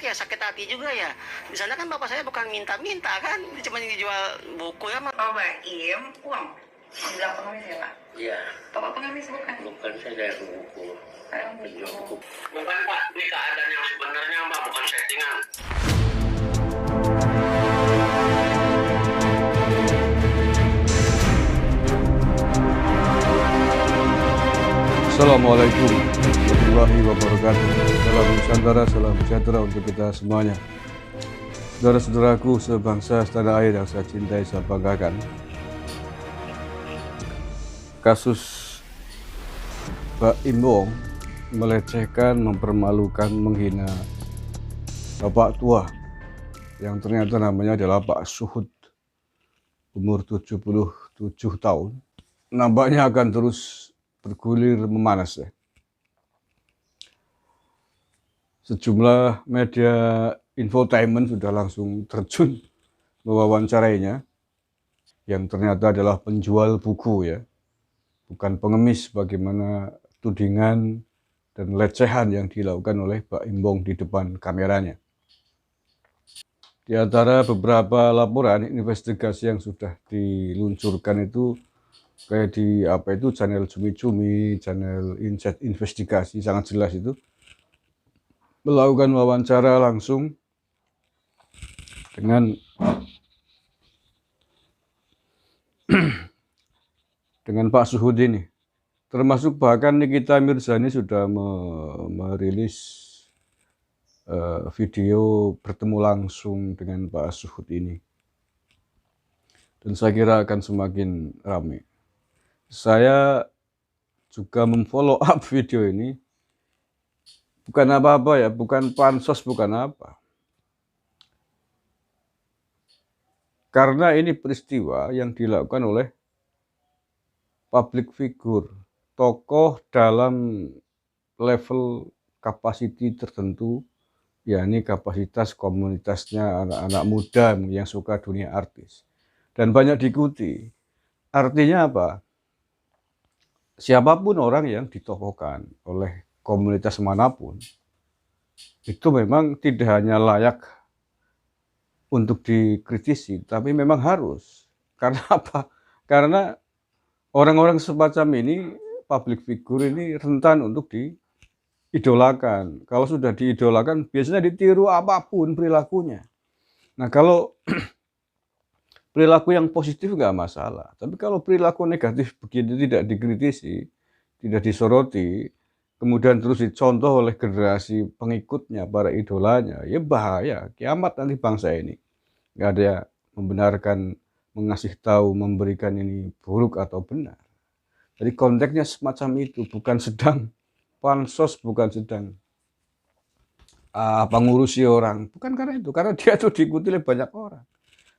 ya sakit hati juga ya. Di sana kan bapak saya bukan minta-minta kan, dia cuma dijual buku ya. Oh, Mbak Im, uang. Bilang pengemis ya, Pak? Iya. Bapak pengemis bukan? Bukan, saya dari buku. Penjual buku. Bukan Pak, ini keadaan yang sebenarnya Mbak, bukan settingan. Assalamualaikum warahmatullahi wabarakatuh. Salam Nusantara, salam sejahtera untuk kita semuanya. Saudara-saudaraku sebangsa setanah air yang saya cintai, saya banggakan. Kasus Mbak Im Wong melecehkan, mempermalukan, menghina bapak tua yang ternyata namanya adalah Pak Suhud, umur 77 tahun. Nampaknya akan terus bergulir memanas ya. Sejumlah media infotainment sudah langsung terjun mewawancarainya, yang ternyata adalah penjual buku ya, bukan pengemis bagaimana tudingan dan lecehan yang dilakukan oleh Pak Im Wong di depan kameranya. Di antara beberapa laporan investigasi yang sudah diluncurkan itu kayak di channel Cumi-Cumi, channel Insight Investigasi, sangat jelas itu melakukan wawancara langsung dengan Pak Suhud ini. Termasuk bahkan Nikita Mirzani sudah merilis video bertemu langsung dengan Pak Suhud ini. Dan saya kira akan semakin ramai. Saya juga memfollow up video ini, bukan apa-apa ya, bukan pansos, bukan apa. Karena ini peristiwa yang dilakukan oleh public figure, tokoh dalam level kapasiti tertentu, yakni kapasitas komunitasnya anak-anak muda yang suka dunia artis. Dan banyak diikuti. Artinya apa? Siapapun orang yang ditokohkan oleh komunitas manapun, itu memang tidak hanya layak untuk dikritisi, tapi memang harus. Karena apa? Karena orang-orang semacam ini, public figure ini rentan untuk diidolakan. Kalau sudah diidolakan, biasanya ditiru apapun perilakunya. Nah, kalau perilaku yang positif nggak masalah, tapi kalau perilaku negatif begini tidak dikritisi, tidak disoroti, kemudian terus dicontoh oleh generasi pengikutnya, para idolanya, ya bahaya, kiamat nanti bangsa ini. Nggak ada yang membenarkan, mengasih tahu, memberikan ini buruk atau benar. Jadi konteksnya semacam itu, bukan sedang pansos, bukan sedang ngurusi orang, bukan karena itu, karena dia tuh diikuti oleh banyak orang.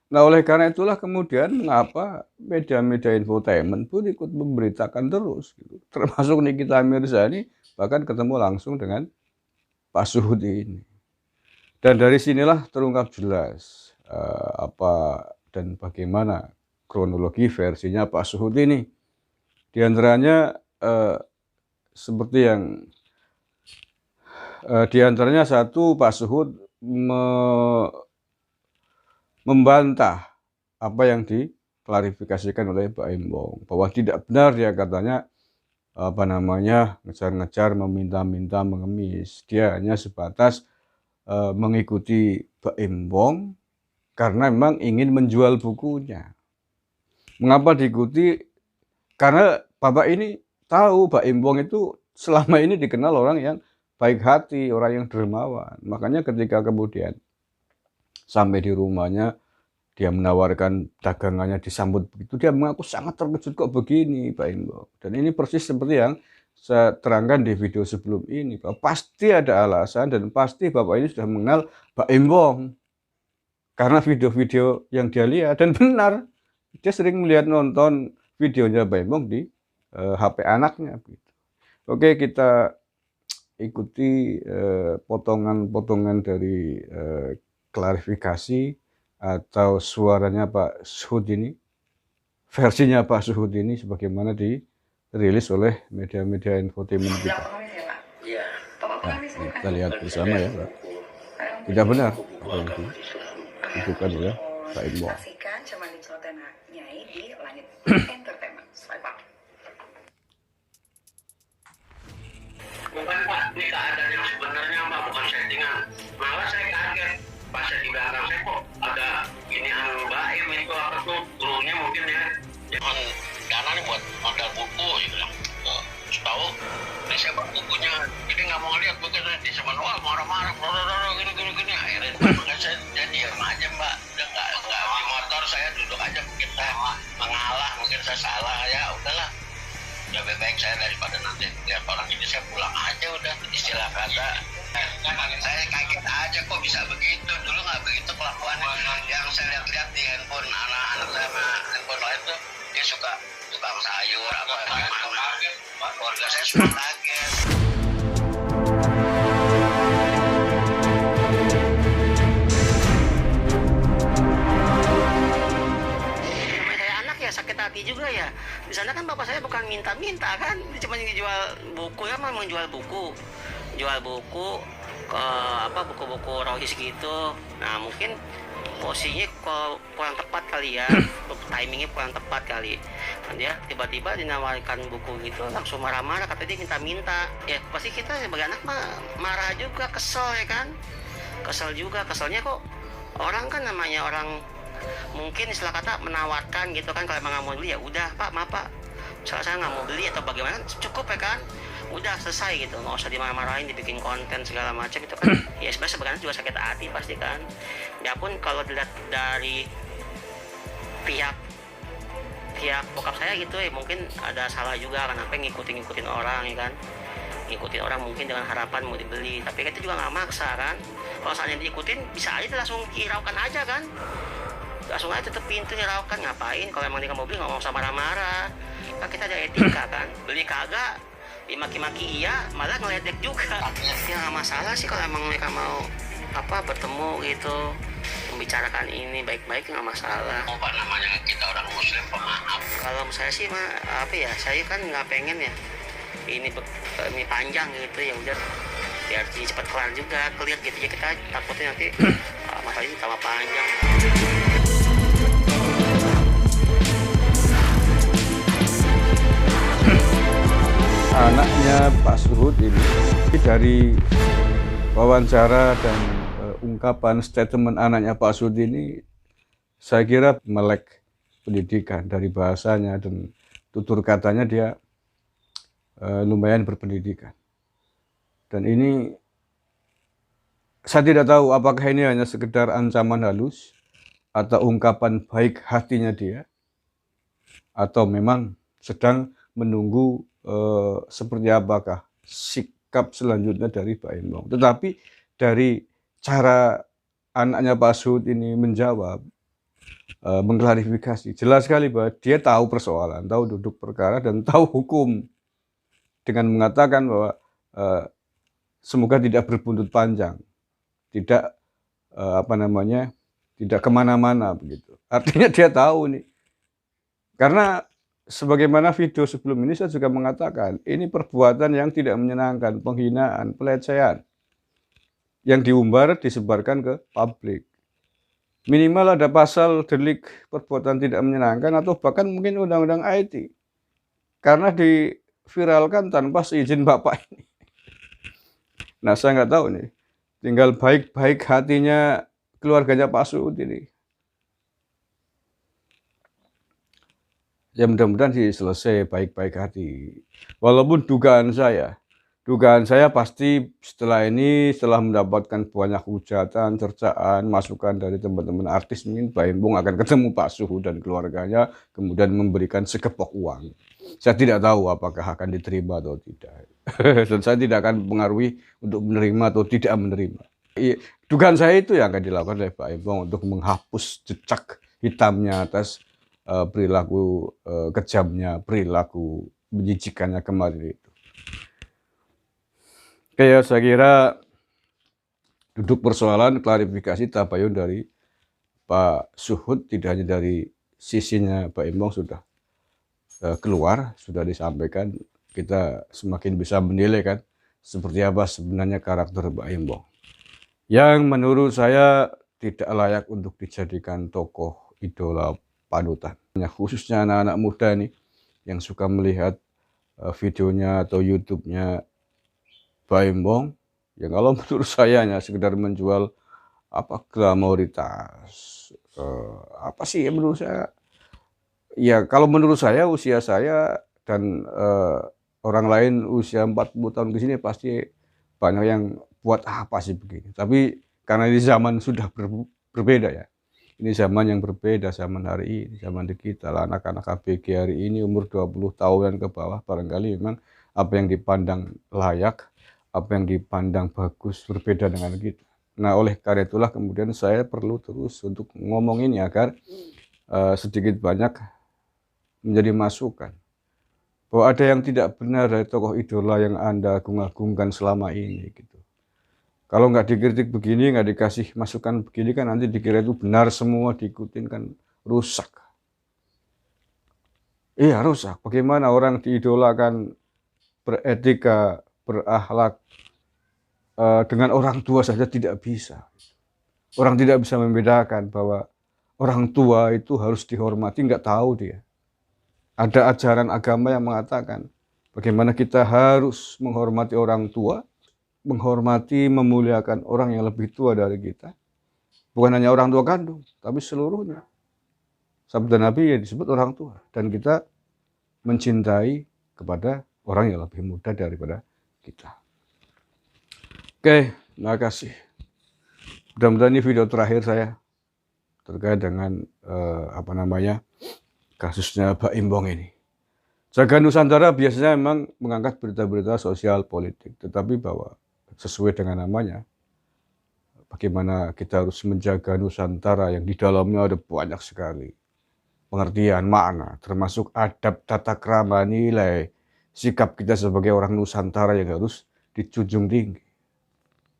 Nah, oleh karena itulah kemudian mengapa media-media infotainment pun ikut memberitakan terus, gitu. Termasuk Nikita Mirzani bahkan ketemu langsung dengan Pak Suhud ini. Dan dari sinilah terungkap jelas apa dan bagaimana kronologi versinya Pak Suhud ini. Di antaranya seperti yang di antaranya satu, Pak Suhud membantah apa yang diklarifikasikan oleh Pak Im Wong, bahwa tidak benar dia katanya ngejar-ngejar, meminta-minta, mengemis. Dia hanya sebatas mengikuti Pak Im Wong karena memang ingin menjual bukunya. Mengapa diikuti? Karena Bapak ini tahu Pak Im Wong itu selama ini dikenal orang yang baik hati, orang yang dermawan. Makanya ketika kemudian sampai di rumahnya, dia menawarkan dagangannya, disambut begitu, dia mengaku sangat terkejut, kok begini Pak Im Wong. Dan ini persis seperti yang saya terangkan di video sebelum ini, bahwa pasti ada alasan dan pasti Bapak ini sudah mengenal Pak Im Wong karena video-video yang dia lihat. Dan benar, dia sering melihat nonton videonya Pak Im Wong di HP anaknya begitu. Oke, kita ikuti potongan-potongan dari klarifikasi atau suaranya Pak Suhud ini, versinya Pak Suhud ini sebagaimana dirilis oleh media-media infotainment kita. Bilang pengemis ya, Pak? Iya. Bapak Nah, pengemis bukan? kita lihat bersama ya, Pak. Tidak benar buku apa yang agama Islam. ditujukan oleh Pak Embong. Saksikan cuman di celotehan Nyai di Langit Entertainment. Swipe up. Bukan Pak, ini keadaan yang sebenarnya Pak, bukan settingan. Malah saya kaget pas saya di belakang saya kok ada ini Mbak Im itu apa tuh gurunya mungkin ya. Jangan dana nih buat modal buku gitu bilang. Terus tahu, ini saya bawa bukunya, jadi nggak mau ngeliat buku nanti sama wah marah-marah, gini. Akhirnya makanya saya jadi diam aja Mbak, udah nggak di motor saya duduk aja mungkin saya mengalah, mungkin saya salah ya udahlah. Ya lebih baik saya daripada nanti lihat orang ini saya pulang aja udah istilah kata. Saya kaget aja kok bisa begitu, dulu nggak begitu kelakuannya. Yang saya lihat-lihat di handphone anak-anak sama handphone lain tuh dia suka tukang sayur apa gimana. Keluarga saya semua kaget. Namanya saya anak ya sakit hati juga ya. Di sana kan bapak saya bukan minta-minta kan, dia cuma jual buku ya, memang jual buku ke apa buku-buku rohis gitu. Nah mungkin posisinya kurang tepat kali ya, timingnya kurang tepat kali. Dan dia tiba-tiba dinawarkan buku gitu, langsung marah-marah, kata dia minta-minta. Ya pasti kita sebagai anak marah juga, kesel ya kan, kesel juga. Keselnya kok orang kan namanya orang mungkin istilah kata menawarkan gitu kan, kalau emang nggak mau beli ya udah Pak maaf Pak, saya nggak mau beli atau bagaimana, cukup ya kan, udah selesai gitu, nggak usah dimarah-marahin, dibikin konten segala macam itu kan. Ya sebenarnya juga sakit hati pasti kan. Ya pun kalau dilihat dari pihak bokap saya gitu ya, mungkin ada salah juga, kenapa ngikutin orang ya kan, ngikutin orang mungkin dengan harapan mau dibeli, tapi kita juga nggak maksa kan. Kalau saatnya diikutin bisa aja langsung hiraukan aja kan, langsung aja tutup pintu hiraukan. Ngapain kalau emang dia nggak mau beli, nggak mau usah marah-marah kan, kita ada etika kan. Beli kagak dimaki-maki iya, malah ngeledek juga ya nggak masalah sih kalau emang mereka mau apa bertemu gitu, membicarakan ini baik-baik, nggak masalah. Apa namanya kita orang muslim pemaaf. Kalau saya sih apa ya, saya kan nggak pengen ya ini panjang gitu, ya udah biar cepat kelar juga, clear gitu ya. Kita takutnya nanti masalah ini tambah panjang. Anaknya Pak Suhud ini dari wawancara dan ungkapan statement anaknya Pak Suhud ini, saya kira melek pendidikan dari bahasanya dan tutur katanya, dia lumayan berpendidikan. Dan ini saya tidak tahu apakah ini hanya sekedar ancaman halus atau ungkapan baik hatinya dia, atau memang sedang menunggu seperti apakah sikap selanjutnya dari Pak Embong. Tetapi dari cara anaknya Pak Suhud ini menjawab, mengklarifikasi, jelas sekali bahwa dia tahu persoalan, tahu duduk perkara, dan tahu hukum, dengan mengatakan bahwa semoga tidak berbuntut panjang, tidak tidak kemana-mana begitu. Artinya dia tahu nih, karena sebagaimana video sebelum ini saya juga mengatakan, ini perbuatan yang tidak menyenangkan, penghinaan, pelecehan, yang diumbar, disebarkan ke publik. Minimal ada pasal delik perbuatan tidak menyenangkan, atau bahkan mungkin undang-undang IT, karena diviralkan tanpa seizin bapak ini. Nah saya nggak tahu nih, tinggal baik-baik hatinya keluarganya Pak Suhud ini. Ya mudah-mudahan sih selesai baik-baik hati. Walaupun dugaan saya pasti setelah ini, setelah mendapatkan banyak hujatan, cercaan, masukan dari teman-teman artis, mungkin Pak Embong akan ketemu Pak Suhud dan keluarganya, kemudian memberikan segepok uang. Saya tidak tahu apakah akan diterima atau tidak. Dan saya tidak akan mengaruhi untuk menerima atau tidak menerima. Dugaan saya itu yang akan dilakukan oleh Pak Embong untuk menghapus jejak hitamnya atas perilaku kejamnya, perilaku menjijikannya kemarin itu. Oke ya, saya kira duduk persoalan klarifikasi tabayun dari Pak Suhud, tidak hanya dari sisinya Pak Embong, sudah keluar, sudah disampaikan. Kita semakin bisa menilai kan seperti apa sebenarnya karakter Pak Embong. yang menurut saya tidak layak untuk dijadikan tokoh idola panutan. Khususnya anak-anak muda nih yang suka melihat videonya atau YouTube-nya Baim Wong, ya kalau menurut saya hanya sekedar menjual apa glamoritas, apa sih ya menurut saya, ya kalau menurut saya usia saya dan orang lain usia 40 tahun ke sini pasti banyak yang buat apa sih begini. Tapi karena ini zaman sudah berbeda ya. Ini zaman yang berbeda, zaman hari ini, zaman digital. Anak-anak ABG hari ini umur 20 tahunan ke bawah barangkali memang apa yang dipandang layak, apa yang dipandang bagus berbeda dengan kita. Nah, oleh karena itulah kemudian saya perlu terus untuk ngomong ini agar sedikit banyak menjadi masukan. Bahwa ada yang tidak benar dari tokoh idola yang Anda agung-agungkan selama ini gitu. Kalau nggak dikritik begini, nggak dikasih masukan begini kan nanti dikira itu benar semua, diikutin kan rusak. Iya rusak. Bagaimana orang diidolakan beretika, berakhlak, dengan orang tua saja tidak bisa. Orang tidak bisa membedakan bahwa orang tua itu harus dihormati, nggak tahu dia. Ada ajaran agama yang mengatakan bagaimana kita harus menghormati orang tua, menghormati, memuliakan orang yang lebih tua dari kita. Bukan hanya orang tua kandung, tapi seluruhnya. Sabda Nabi ya disebut orang tua. Dan kita mencintai kepada orang yang lebih muda daripada kita. Oke, terima kasih. Mudah-mudahan ini video terakhir saya terkait dengan kasusnya Baim Wong ini. Jaga Nusantara biasanya memang mengangkat berita-berita sosial politik, tetapi bahwa sesuai dengan namanya, bagaimana kita harus menjaga Nusantara yang di dalamnya ada banyak sekali pengertian, makna, termasuk adab, tata krama, nilai, sikap kita sebagai orang Nusantara yang harus dijunjung tinggi.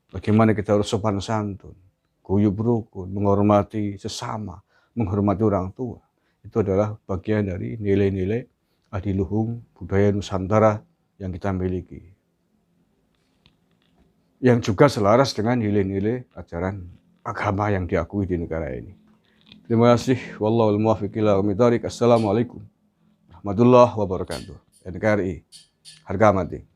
Bagaimana kita harus sopan santun, guyub rukun, menghormati sesama, menghormati orang tua. Itu adalah bagian dari nilai-nilai adiluhung budaya Nusantara yang kita miliki. Yang juga selaras dengan nilai-nilai ajaran agama yang diakui di negara ini. Terima kasih. Wallahul muwaffiq ila aqwamit thoriq. Assalamualaikum warahmatullahi wabarakatuh. NKRI harga mati.